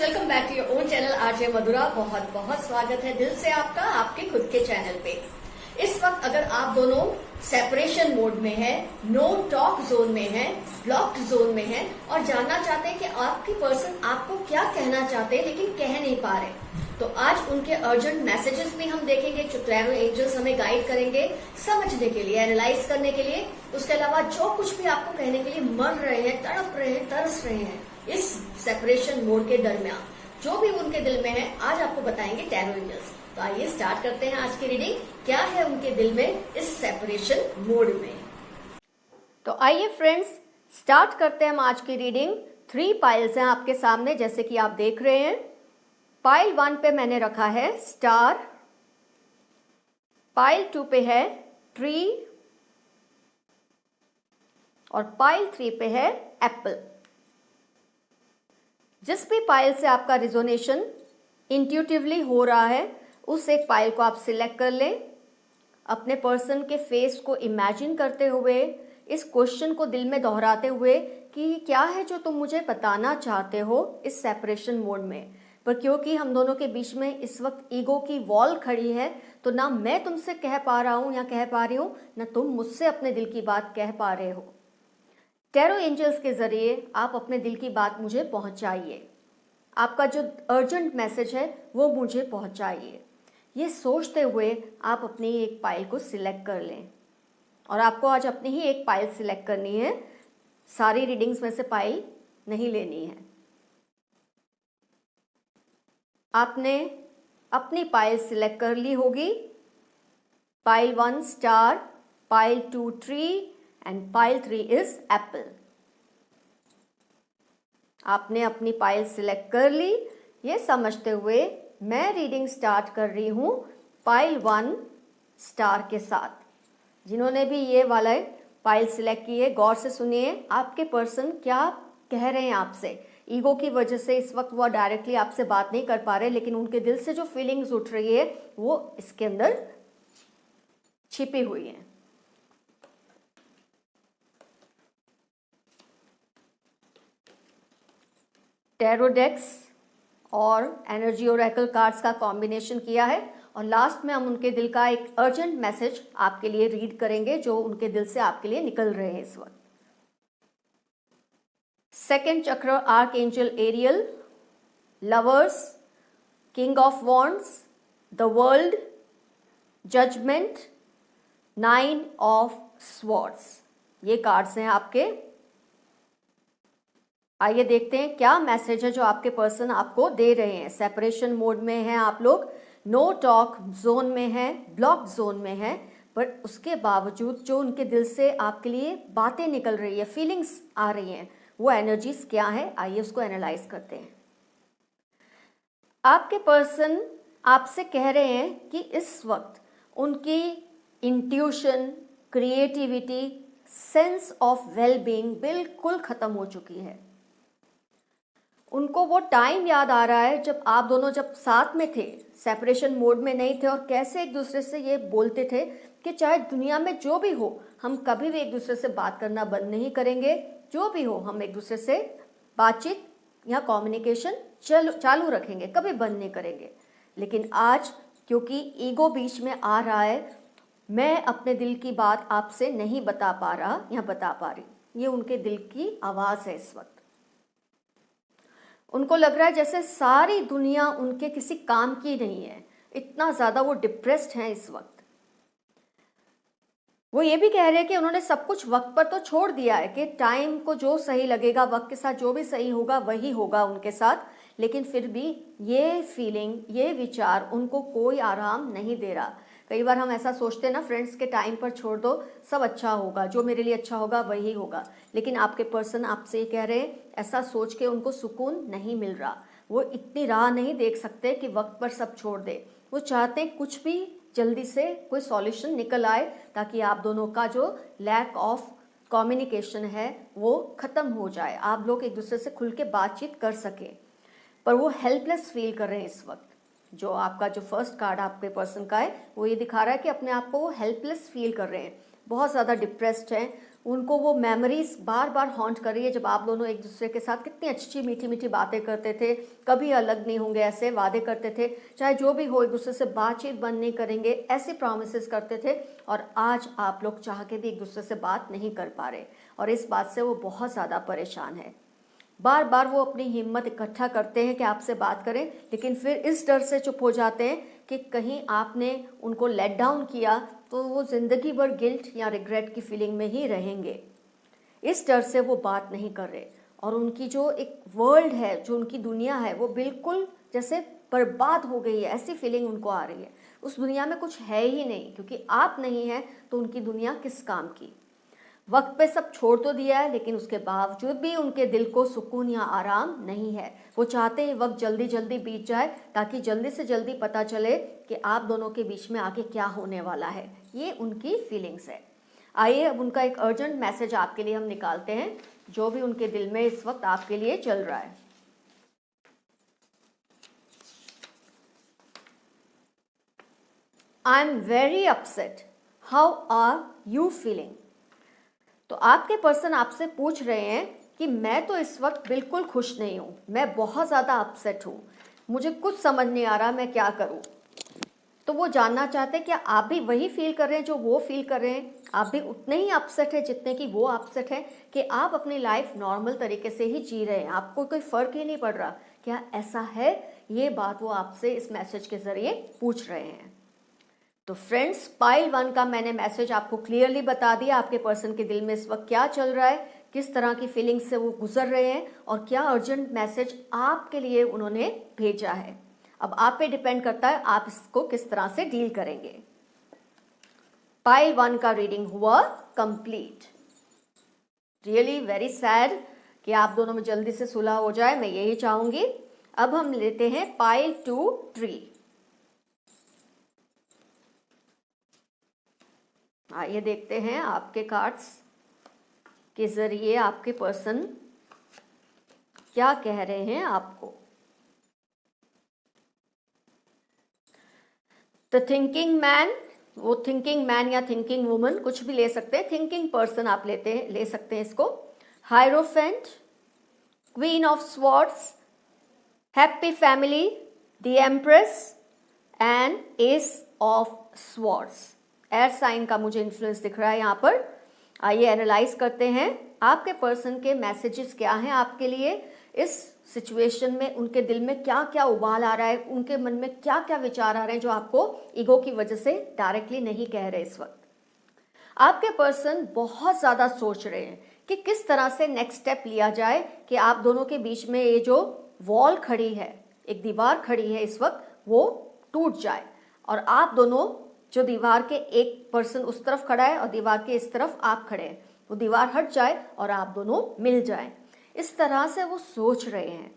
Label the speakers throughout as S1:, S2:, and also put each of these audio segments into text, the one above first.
S1: Welcome back to your own channel RJ Madhura. बहुत बहुत स्वागत है दिल से आपका आपके खुद के चैनल पे। इस वक्त अगर आप दोनों सेपरेशन मोड में है, नो टॉक जोन में है, ब्लॉक्ड जोन में है और जानना चाहते हैं कि आपकी पर्सन आपको क्या कहना चाहते हैं लेकिन कह नहीं पा रहे, तो आज उनके अर्जेंट मैसेजेस भी हम देखेंगे जो क्लैरो एंजल्स हमें गाइड करेंगे समझने के लिए, एनालाइज करने के लिए। उसके अलावा जो कुछ भी आपको कहने के लिए मर रहे हैं, तड़प रहे हैं, तरस रहे हैं इस सेपरेशन मोड के दरमियान, जो भी उनके दिल में है, आज आपको बताएंगे टैरो एंजल्स। तो आइए स्टार्ट करते हैं आज की रीडिंग। क्या है उनके दिल में इस सेपरेशन मोड में। तो आइए फ्रेंड्स स्टार्ट करते हैं हम आज की रीडिंग। 3 पाइल्स हैं आपके सामने जैसे कि आप देख रहे हैं। पाइल 1 पे मैंने रखा है स्टार, पाइल 2 पे है ट्री और पाइल 3 पे है एप्पल। जिस भी पाइल से आपका रिजोनेशन इंट्यूटिवली हो रहा है उस एक पाइल को आप सिलेक्ट कर लें। अपने पर्सन के फेस को इमेजिन करते हुए, इस क्वेश्चन को दिल में दोहराते हुए कि क्या है जो तुम मुझे बताना चाहते हो इस सेपरेशन मोड में। पर क्योंकि हम दोनों के बीच में इस वक्त ईगो की वॉल खड़ी है, तो ना मैं तुमसे कह पा रहा हूं या कह पा रही हूं, ना तुम मुझसे अपने दिल की बात कह पा रहे हो। टैरो एंजल्स के जरिए आप अपने दिल की बात मुझे पहुंचाइए, आपका जो अर्जेंट मैसेज है वो मुझे पहुंचाइए। ये सोचते हुए आप अपनी एक पाइल को सिलेक्ट कर लें। और आपको आज अपनी ही एक पाइल सिलेक्ट करनी है, सारी रीडिंग्स में से पाइल नहीं लेनी है। आपने अपनी पाइल सिलेक्ट कर ली होगी। Pile 1 star, pile 2 tree and pile 3 is Apple. आपने अपनी पाइल सिलेक्ट कर ली। ये समझते हुए मैं रीडिंग स्टार्ट कर रही हूं पाइल 1 स्टार के साथ। जिन्होंने भी ये वाला पाइल सिलेक्ट की है, गौर से सुनिए आपके पर्सन क्या कह रहे हैं आपसे। ईगो की वजह से इस वक्त वो डायरेक्टली आपसे बात नहीं कर पा रहे, लेकिन उनके दिल से जो फीलिंग्स उठ रही है वो इसके अंदर छिपी हुई है। टैरो डेक्स और एनर्जी ओरेकल कार्ड्स का कॉम्बिनेशन किया है और लास्ट में हम उनके दिल का एक अर्जेंट मैसेज आपके लिए रीड करेंगे जो उनके दिल से आपके लिए निकल रहे हैं इस वक्त। Second chakra archangel Ariel, lovers, king of wands, the world, judgment, 9 of swords. ये कार्ड्स हैं आपके। आइए देखते हैं क्या मैसेज है जो आपके पर्सन आपको दे रहे हैं। सेपरेशन मोड में हैं आप लोग, नो टॉक जोन में है, ब्लॉक जोन में है, पर उसके बावजूद जो उनके दिल से आपके लिए बातें निकल रही है, फीलिंग्स आ रही हैं, वो एनर्जीज क्या है, आइए उसको एनालाइज करते हैं। आपके पर्सन आपसे कह रहे हैं कि इस वक्त उनकी intuition, creativity, sense of wellbeing बिल्कुल खत्म हो चुकी है। उनको वो टाइम याद आ रहा है जब आप दोनों जब साथ में थे, सेपरेशन मोड में नहीं थे, और कैसे एक दूसरे से ये बोलते थे कि चाहे दुनिया में जो भी हो हम कभी भी एक दूसरे से बात करना बंद नहीं करेंगे, जो भी हो हम एक दूसरे से बातचीत या कम्युनिकेशन चालू रखेंगे, कभी बंद नहीं करेंगे। लेकिन आज क्योंकि ईगो बीच में आ रहा है, मैं अपने दिल की बात आपसे नहीं बता पा रहा या बता पा रही, ये उनके दिल की आवाज़ है इस वक्त। उनको लग रहा है जैसे सारी दुनिया उनके किसी काम की नहीं है, इतना ज़्यादा वो डिप्रेस्ड हैं इस वक्त। वो ये भी कह रहे हैं कि उन्होंने सब कुछ वक्त पर तो छोड़ दिया है कि टाइम को जो सही लगेगा, वक्त के साथ जो भी सही होगा वही होगा उनके साथ, लेकिन फिर भी ये फीलिंग, ये विचार उनको कोई आराम नहीं दे रहा। कई बार हम ऐसा सोचते हैं ना फ्रेंड्स के टाइम पर छोड़ दो, सब अच्छा होगा, जो मेरे लिए अच्छा होगा वही होगा, लेकिन आपके पर्सन आपसे ये कह रहे हैं ऐसा सोच के उनको सुकून नहीं मिल रहा। वो इतनी राह नहीं देख सकते कि वक्त पर सब छोड़ दे। वो चाहते कुछ भी जल्दी से कोई सॉल्यूशन निकल आए ताकि आप दोनों का जो लैक ऑफ कम्युनिकेशन है वो ख़त्म हो जाए, आप लोग एक दूसरे से खुल के बातचीत कर सके। पर वो हेल्पलेस फील कर रहे हैं इस वक्त। जो आपका जो फर्स्ट कार्ड आपके पर्सन का है वो ये दिखा रहा है कि अपने आप को वो हेल्पलेस फील कर रहे हैं, बहुत ज़्यादा डिप्रेस्ड हैं, उनको वो मेमोरीज बार बार हॉन्ट कर रही है, जब आप दोनों एक दूसरे के साथ कितनी अच्छी मीठी मीठी बातें करते थे, कभी अलग नहीं होंगे ऐसे वादे करते थे, चाहे जो भी हो एक दूसरे से बातचीत बंद नहीं करेंगे ऐसे प्रॉमिसेस करते थे। और आज आप लोग चाह के भी एक दूसरे से बात नहीं कर पा रहे और इस बात से वो बहुत ज़्यादा परेशान है। बार बार वो अपनी हिम्मत इकट्ठा करते हैं कि आपसे बात करें, लेकिन फिर इस डर से चुप हो जाते हैं कि कहीं आपने उनको लेट डाउन किया तो वो ज़िंदगी भर गिल्ट या रिग्रेट की फीलिंग में ही रहेंगे। इस डर से वो बात नहीं कर रहे और उनकी जो एक वर्ल्ड है, जो उनकी दुनिया है, वो बिल्कुल जैसे बर्बाद हो गई है, ऐसी फीलिंग उनको आ रही है। उस दुनिया में कुछ है ही नहीं, क्योंकि आप नहीं हैं तो उनकी दुनिया किस काम की। वक्त पे सब छोड़ तो दिया है, लेकिन उसके बावजूद भी उनके दिल को सुकून या आराम नहीं है। वो चाहते हैं वक्त जल्दी जल्दी बीत जाए ताकि जल्दी से जल्दी पता चले कि आप दोनों के बीच में आगे क्या होने वाला है। ये उनकी फीलिंग्स है। आइए अब उनका एक अर्जेंट मैसेज आपके लिए हम निकालते हैं, जो भी उनके दिल में इस वक्त आपके लिए चल रहा है। I am very upset, how are you feeling. तो आपके पर्सन आपसे पूछ रहे हैं कि मैं तो इस वक्त बिल्कुल खुश नहीं हूँ, मैं बहुत ज़्यादा अपसेट हूँ, मुझे कुछ समझ नहीं आ रहा मैं क्या करूँ। तो वो जानना चाहते हैं क्या आप भी वही फील कर रहे हैं जो वो फील कर रहे हैं, आप भी उतने ही अपसेट है जितने कि वो अपसेट है, कि आप अपनी लाइफ नॉर्मल तरीके से ही जी रहे हैं, आपको कोई फ़र्क ही नहीं पड़ रहा। क्या ऐसा है? ये बात वो आपसे इस मैसेज के ज़रिए पूछ रहे हैं। तो फ्रेंड्स, पाइल 1 का मैंने मैसेज आपको क्लियरली बता दिया, आपके पर्सन के दिल में इस वक्त क्या चल रहा है, किस तरह की फीलिंग्स से वो गुजर रहे हैं और क्या अर्जेंट मैसेज आपके लिए उन्होंने भेजा है। अब आप पे डिपेंड करता है आप इसको किस तरह से डील करेंगे। पाइल 1 का रीडिंग हुआ कंप्लीट। रियली वेरी सैड कि आप दोनों में जल्दी से सुलह हो जाए, मैं यही चाहूंगी। अब हम लेते हैं पाइल 2 ट्री। आइए देखते हैं आपके कार्ड्स के जरिए आपके पर्सन क्या कह रहे हैं आपको। द थिंकिंग मैन, वो थिंकिंग मैन या थिंकिंग वुमन कुछ भी ले सकते हैं, थिंकिंग पर्सन आप ले सकते हैं इसको। Hierophant, queen of swords, happy family, the empress and ace of swords. Air sign का मुझे इन्फ्लुएंस दिख रहा है यहाँ पर। आइए एनालाइज करते हैं आपके पर्सन के मैसेजेस क्या हैं आपके लिए। इस सिचुएशन में उनके दिल में क्या क्या उबाल आ रहा है, उनके मन में क्या क्या विचार आ रहे हैं जो आपको ईगो की वजह से डायरेक्टली नहीं कह रहे। इस वक्त आपके पर्सन बहुत ज़्यादा सोच रहे हैं कि किस तरह से नेक्स्ट स्टेप लिया जाए कि आप दोनों के बीच में ये जो वॉल खड़ी है, एक दीवार खड़ी है इस वक्त, वो टूट जाए और आप दोनों, जो दीवार के एक पर्सन उस तरफ खड़ा है और दीवार के इस तरफ आप खड़े हैं, वो दीवार हट जाए और आप दोनों मिल जाएं। इस तरह से वो सोच रहे हैं।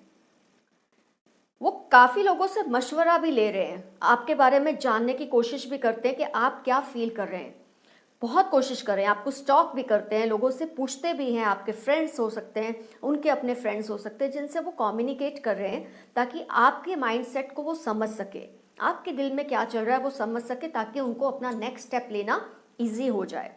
S1: वो काफ़ी लोगों से मशवरा भी ले रहे हैं, आपके बारे में जानने की कोशिश भी करते हैं कि आप क्या फील कर रहे हैं। बहुत कोशिश कर रहे हैं, आपको स्टॉक भी करते हैं, लोगों से पूछते भी हैं। आपके फ्रेंड्स हो सकते हैं, उनके अपने फ्रेंड्स हो सकते हैं, जिनसे वो कम्युनिकेट कर रहे हैं ताकि आपके माइंडसेट को वो समझ सके, आपके दिल में क्या चल रहा है वो समझ सके, ताकि उनको अपना नेक्स्ट स्टेप लेना इजी हो जाए।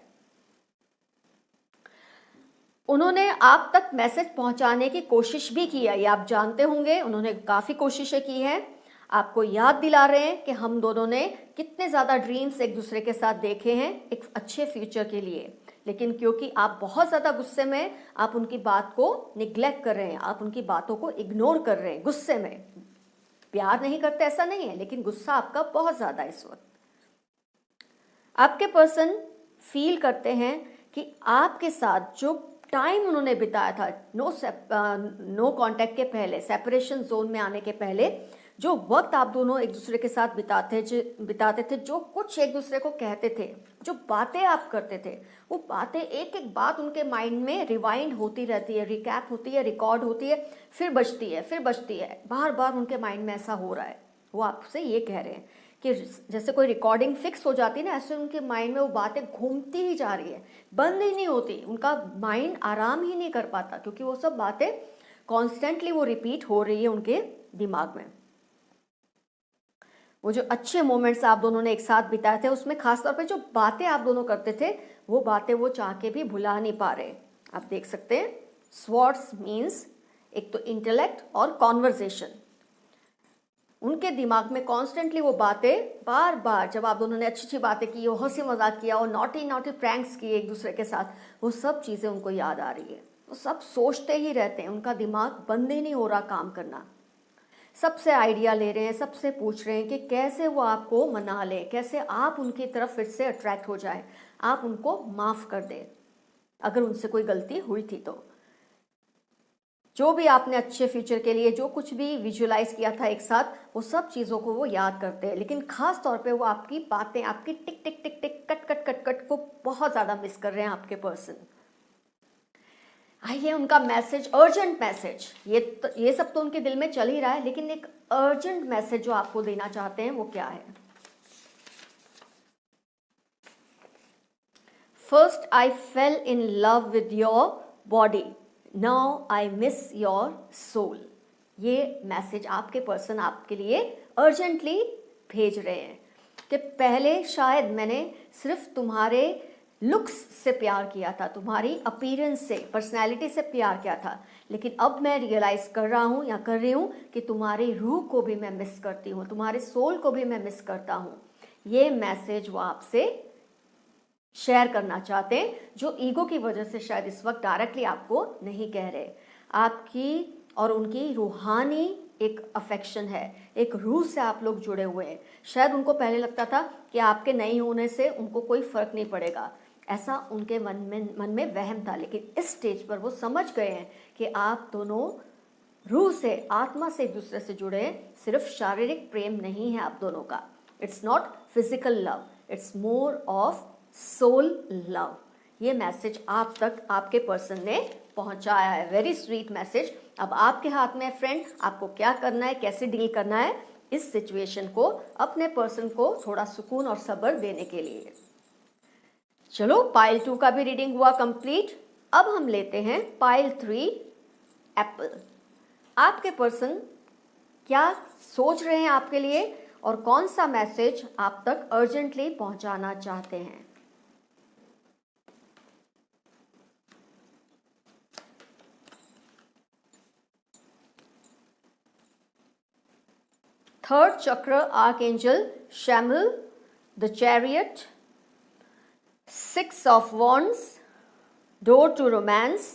S1: उन्होंने आप तक मैसेज पहुंचाने की कोशिश भी की है, ये आप जानते होंगे। उन्होंने काफ़ी कोशिशें की हैं, आपको याद दिला रहे हैं कि हम दोनों ने कितने ज़्यादा ड्रीम्स एक दूसरे के साथ देखे हैं एक अच्छे फ्यूचर के लिए। लेकिन क्योंकि आप बहुत ज़्यादा गुस्से में, आप उनकी बात को निग्लेक्ट कर रहे हैं, आप उनकी बातों को इग्नोर कर रहे हैं गुस्से में। प्यार नहीं करते ऐसा नहीं है, लेकिन गुस्सा आपका बहुत ज़्यादा इस वक्त। आपके पर्सन फील करते हैं कि आपके साथ जो टाइम उन्होंने बिताया था नो कांटेक्ट के पहले, सेपरेशन जोन में आने के पहले, जो वक्त आप दोनों एक दूसरे के साथ बिताते थे, जो कुछ एक दूसरे को कहते थे, जो बातें आप करते थे, वो बातें एक एक बात उनके माइंड में रिवाइंड होती रहती है, रिकैप होती है, रिकॉर्ड होती है, फिर बजती है, फिर बजती है, बार बार उनके माइंड में ऐसा हो रहा है। वो आपसे ये कह रहे हैं कि जैसे कोई रिकॉर्डिंग फिक्स हो जाती है ना, ऐसे उनके माइंड में वो बातें घूमती ही जा रही है, बंद ही नहीं होती। उनका माइंड आराम ही नहीं कर पाता, क्योंकि वो सब बातें कॉन्स्टेंटली वो रिपीट हो रही है उनके दिमाग में। वो जो अच्छे मोमेंट्स आप दोनों ने एक साथ बिताए थे, उसमें खासतौर पे जो बातें आप दोनों करते थे, वो बातें वो चाह के भी भुला नहीं पा रहे। आप देख सकते हैं स्वॉर्ड्स मीन्स एक तो इंटेलेक्ट और कॉन्वर्जेशन। उनके दिमाग में कॉन्स्टेंटली वो बातें बार बार, जब आप दोनों ने अच्छी अच्छी बातें की, वो हंसी मजाक किया और नॉटी नॉटी प्रैंक्स किए एक दूसरे के साथ, वो सब चीज़ें उनको याद आ रही है। वो सब सोचते ही रहते हैं, उनका दिमाग बंद ही नहीं हो रहा काम करना। सबसे आइडिया ले रहे हैं, सबसे पूछ रहे हैं कि कैसे वो आपको मना ले, कैसे आप उनकी तरफ फिर से अट्रैक्ट हो जाए, आप उनको माफ़ कर दें अगर उनसे कोई गलती हुई थी तो। जो भी आपने अच्छे फ्यूचर के लिए जो कुछ भी विजुअलाइज किया था एक साथ, वो सब चीज़ों को वो याद करते हैं, लेकिन खास तौर पे वो आपकी बातें, आपकी टिक टिक टिक टिक कट कट कट कट को बहुत ज़्यादा मिस कर रहे हैं आपके पर्सन। आइए उनका मैसेज, अर्जेंट मैसेज, ये सब तो उनके दिल में चल ही रहा है, लेकिन एक अर्जेंट मैसेज जो आपको देना चाहते हैं वो क्या है? First I fell in love with your body, now I miss your soul. ये मैसेज आपके पर्सन आपके लिए अर्जेंटली भेज रहे हैं कि पहले शायद मैंने सिर्फ तुम्हारे लुक्स से प्यार किया था, तुम्हारी अपीयरेंस से, पर्सनैलिटी से प्यार किया था, लेकिन अब मैं रियलाइज़ कर रहा हूँ या कर रही हूँ कि तुम्हारी रूह को भी मैं मिस करती हूँ, तुम्हारे सोल को भी मैं मिस करता हूँ। ये मैसेज वो आपसे शेयर करना चाहते हैं, जो ईगो की वजह से शायद इस वक्त डायरेक्टली आपको नहीं कह रहे। आपकी और उनकी रूहानी एक अफेक्शन है, एक रूह से आप लोग जुड़े हुए हैं। शायद उनको पहले लगता था कि आपके नहीं होने से उनको कोई फ़र्क नहीं पड़ेगा, ऐसा उनके मन में वहम था, लेकिन इस स्टेज पर वो समझ गए हैं कि आप दोनों रूह से, आत्मा से एक दूसरे से जुड़े हैं। सिर्फ शारीरिक प्रेम नहीं है आप दोनों का, it's not physical love, it's more of soul love. ये मैसेज आप तक आपके पर्सन ने पहुंचाया है, वेरी स्वीट मैसेज। अब आपके हाथ में है फ्रेंड, आपको क्या करना है, कैसे डील करना है इस सिचुएशन को, अपने पर्सन को थोड़ा सुकून और सब्र देने के लिए। चलो पाइल 2 का भी रीडिंग हुआ कंप्लीट। अब हम लेते हैं पाइल 3 एप्पल। आपके पर्सन क्या सोच रहे हैं आपके लिए और कौन सा मैसेज आप तक अर्जेंटली पहुंचाना चाहते हैं? Third chakra archangel Chamuel, the chariot, 6 of wands, door to romance,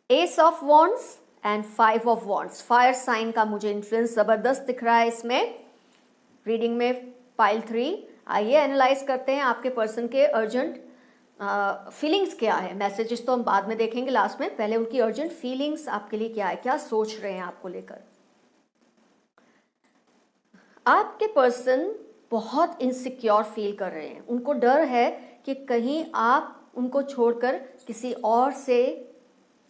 S1: ace of wands and 5 of wands. Fire sign का मुझे इन्फ्लुएंस ज़बरदस्त दिख रहा है इसमें रीडिंग में पाइल 3। आइए एनालाइज करते हैं आपके पर्सन के अर्जेंट फीलिंग्स क्या है। मैसेजेस तो हम बाद में देखेंगे लास्ट में, पहले उनकी अर्जेंट फीलिंग्स आपके लिए क्या है, क्या सोच रहे हैं आपको लेकर। आपके पर्सन बहुत इनसिक्योर फील कर रहे हैं, उनको डर है कि कहीं आप उनको छोड़कर किसी और से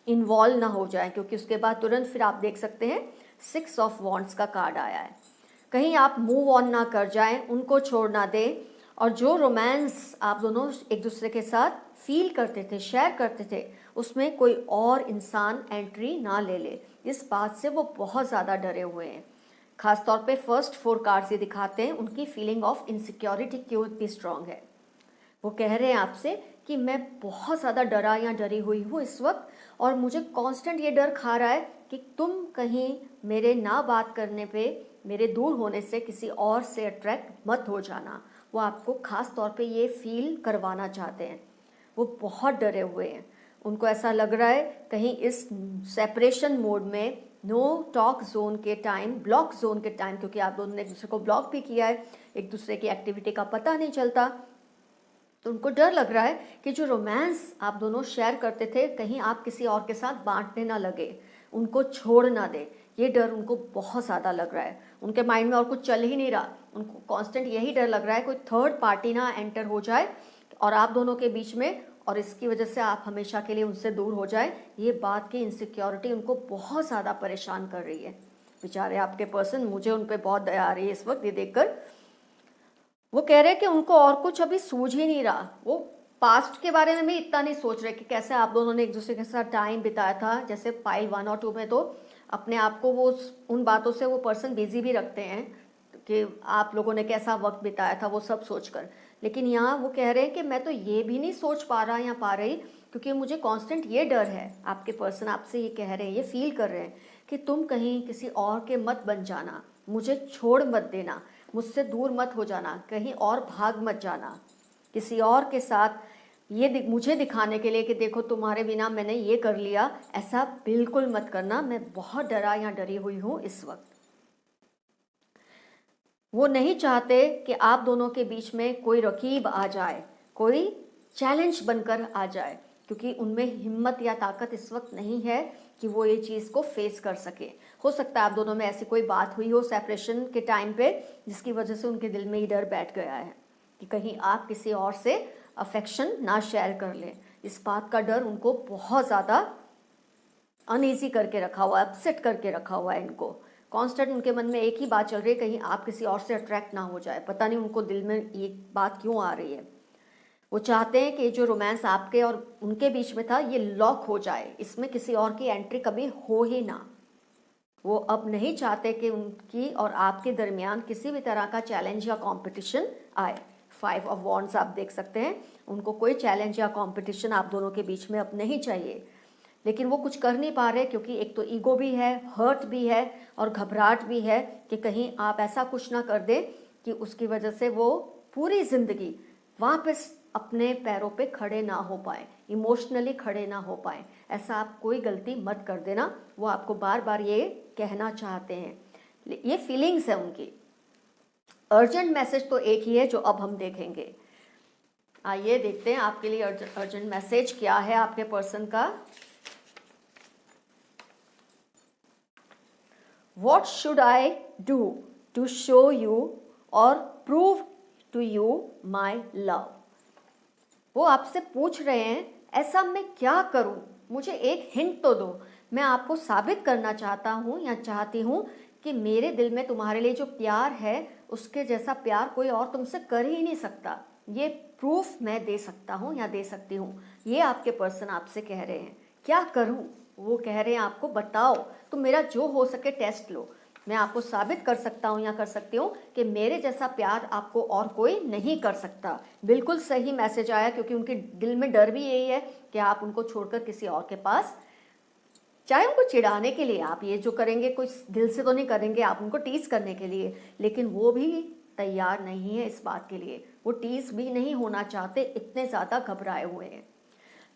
S1: इन्वॉल्व ना हो जाए, क्योंकि उसके बाद तुरंत फिर आप देख सकते हैं 6 ऑफ वॉन्ड्स का कार्ड आया है। कहीं आप मूव ऑन ना कर जाएं, उनको छोड़ ना दें, और जो रोमांस आप दोनों एक दूसरे के साथ फील करते थे, शेयर करते थे, उसमें कोई और इंसान एंट्री ना ले ले। इस बात से वो बहुत ज़्यादा डरे हुए हैं। खासतौर पे फर्स्ट 4 कार्ड्स ये दिखाते हैं उनकी फीलिंग ऑफ इनसिक्योरिटी क्यों इतनी स्ट्रांग है। वो कह रहे हैं आपसे कि मैं बहुत ज़्यादा डरा या डरी हुई हूँ इस वक्त, और मुझे कांस्टेंट ये डर खा रहा है कि तुम कहीं मेरे ना बात करने पे, मेरे दूर होने से किसी और से अट्रैक्ट मत हो जाना। वो आपको खास तौर पे ये फील करवाना चाहते हैं। वो बहुत डरे हुए हैं, उनको ऐसा लग रहा है कहीं इस सेपरेशन मोड में, नो टॉक जोन के टाइम, ब्लॉक जोन के टाइम, क्योंकि आप दोनों ने एक दूसरे को ब्लॉक भी किया है, एक दूसरे की एक्टिविटी का पता नहीं चलता, तो उनको डर लग रहा है कि जो रोमांस आप दोनों शेयर करते थे कहीं आप किसी और के साथ बांटने ना लगे, उनको छोड़ ना दे। ये डर उनको बहुत ज़्यादा लग रहा है। उनके माइंड में और कुछ चल ही नहीं रहा, उनको कांस्टेंट यही डर लग रहा है कोई थर्ड पार्टी ना एंटर हो जाए और आप दोनों के बीच में, और इसकी वजह से आप हमेशा के लिए उनसे दूर हो जाए। ये बात की इनसिक्योरिटी उनको बहुत ज़्यादा परेशान कर रही है। बेचारे आपके पर्सन, मुझे उन पर बहुत दया आ रही है इस वक्त ये देखकर। वो कह रहे हैं कि उनको और कुछ अभी सूझ ही नहीं रहा। वो पास्ट के बारे में भी इतना नहीं सोच रहे कि कैसे आप दोनों ने एक दूसरे के साथ टाइम बिताया था। जैसे पाइल 1 और 2 में तो अपने आप को वो उन बातों से वो पर्सन बिजी भी रखते हैं कि आप लोगों ने कैसा वक्त बिताया था, वो सब सोचकर। लेकिन यहाँ वो कह रहे हैं कि मैं तो ये भी नहीं सोच पा रहा या पा रही, क्योंकि मुझे कांस्टेंट ये डर है। आपके पर्सन आपसे ये कह रहे हैं, ये फील कर रहे हैं कि तुम कहीं किसी और के मत बन जाना, मुझे छोड़ मत देना, मुझसे दूर मत हो जाना, कहीं और भाग मत जाना किसी और के साथ, ये मुझे दिखाने के लिए कि देखो तुम्हारे बिना मैंने ये कर लिया। ऐसा बिल्कुल मत करना, मैं बहुत डरा या डरी हुई हूँ इस वक्त। वो नहीं चाहते कि आप दोनों के बीच में कोई रकीब आ जाए, कोई चैलेंज बनकर आ जाए, क्योंकि उनमें हिम्मत या ताकत इस वक्त नहीं है कि वो ये चीज़ को फेस कर सके। हो सकता है आप दोनों में ऐसी कोई बात हुई हो सेपरेशन के टाइम पे, जिसकी वजह से उनके दिल में ये डर बैठ गया है कि कहीं आप किसी और से अफेक्शन ना शेयर कर लें। इस बात का डर उनको बहुत ज़्यादा अनईजी करके रखा हुआ है, अपसेट करके रखा हुआ है इनको। कांस्टेंट उनके मन में एक ही बात चल रही है, कहीं आप किसी और से अट्रैक्ट ना हो जाए। पता नहीं उनको दिल में ये बात क्यों आ रही है। वो चाहते हैं कि जो रोमांस आपके और उनके बीच में था ये लॉक हो जाए, इसमें किसी और की एंट्री कभी हो ही ना। वो अब नहीं चाहते कि उनकी और आपके दरमियान किसी भी तरह का चैलेंज या कंपटीशन आए। 5 ऑफ वॉन्ड्स आप देख सकते हैं, उनको कोई चैलेंज या कंपटीशन आप दोनों के बीच में अब नहीं चाहिए। लेकिन वो कुछ कर नहीं पा रहे, क्योंकि एक तो ईगो भी है, हर्ट भी है और घबराहट भी है कि कहीं आप ऐसा कुछ ना कर दे कि उसकी वजह से वो पूरी ज़िंदगी वापस अपने पैरों पे खड़े ना हो पाए, इमोशनली खड़े ना हो पाए। ऐसा आप कोई गलती मत कर देना, वो आपको बार बार ये कहना चाहते हैं। ये फीलिंग्स है उनकी। अर्जेंट मैसेज तो एक ही है जो अब हम देखेंगे। आइए देखते हैं आपके लिए अर्जेंट मैसेज क्या है आपके पर्सन का। What should I do to show you or prove to you my love? वो आपसे पूछ रहे हैं, ऐसा मैं क्या करूं, मुझे एक हिंट तो दो। मैं आपको साबित करना चाहता हूं या चाहती हूं कि मेरे दिल में तुम्हारे लिए जो प्यार है उसके जैसा प्यार कोई और तुमसे कर ही नहीं सकता। ये प्रूफ मैं दे सकता हूं या दे सकती हूं। ये आपके पर्सन आपसे कह रहे हैं। क्या करूं? वो कह रहे हैं आपको बताओ, तुम मेरा जो हो सके टेस्ट लो। मैं आपको साबित कर सकता हूँ या कर सकती हूँ कि मेरे जैसा प्यार आपको और कोई नहीं कर सकता। बिल्कुल सही मैसेज आया, क्योंकि उनके दिल में डर भी यही है कि आप उनको छोड़कर किसी और के पास, चाहे उनको चिढ़ाने के लिए आप ये जो करेंगे कोई दिल से तो नहीं करेंगे, आप उनको टीज करने के लिए, लेकिन वो भी तैयार नहीं है इस बात के लिए। वो टीज भी नहीं होना चाहते, इतने ज़्यादा घबराए हुए हैं।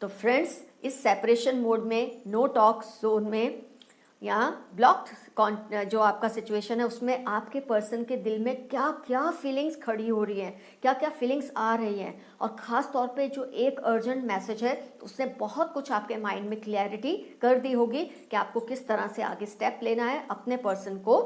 S1: तो फ्रेंड्स, इस सेपरेशन मोड में, नो टॉक जोन में या ब्लॉक्ड जो आपका सिचुएशन है, उसमें आपके पर्सन के दिल में क्या क्या फीलिंग्स खड़ी हो रही हैं, क्या क्या फीलिंग्स आ रही हैं। और ख़ास तौर पे जो एक अर्जेंट मैसेज है उसने बहुत कुछ आपके माइंड में क्लैरिटी कर दी होगी कि आपको किस तरह से आगे स्टेप लेना है अपने पर्सन को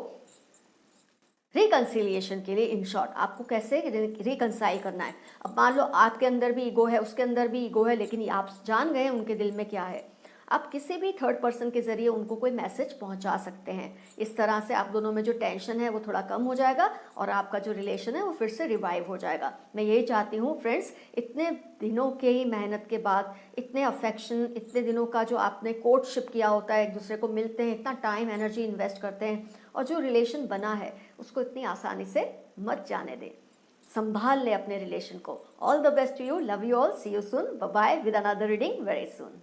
S1: रिकन्सिलिएशन के लिए। इन शॉर्ट, आपको कैसे रिकन्साइल करना है। अब मान लो आपके अंदर भी ईगो है, उसके अंदर भी ईगो है, लेकिन आप जान गए उनके दिल में क्या है। आप किसी भी थर्ड पर्सन के ज़रिए उनको कोई मैसेज पहुंचा सकते हैं। इस तरह से आप दोनों में जो टेंशन है वो थोड़ा कम हो जाएगा और आपका जो रिलेशन है वो फिर से रिवाइव हो जाएगा। मैं यही चाहती हूँ फ्रेंड्स, इतने दिनों के ही मेहनत के बाद, इतने अफेक्शन, इतने दिनों का जो आपने कोर्टशिप किया होता है, एक दूसरे को मिलते हैं, इतना टाइम एनर्जी इन्वेस्ट करते हैं, और जो रिलेशन बना है उसको इतनी आसानी से मत जाने दें। संभाल ले अपने रिलेशन को। All the best to you, love you all, see you soon, bye bye with another reading very soon.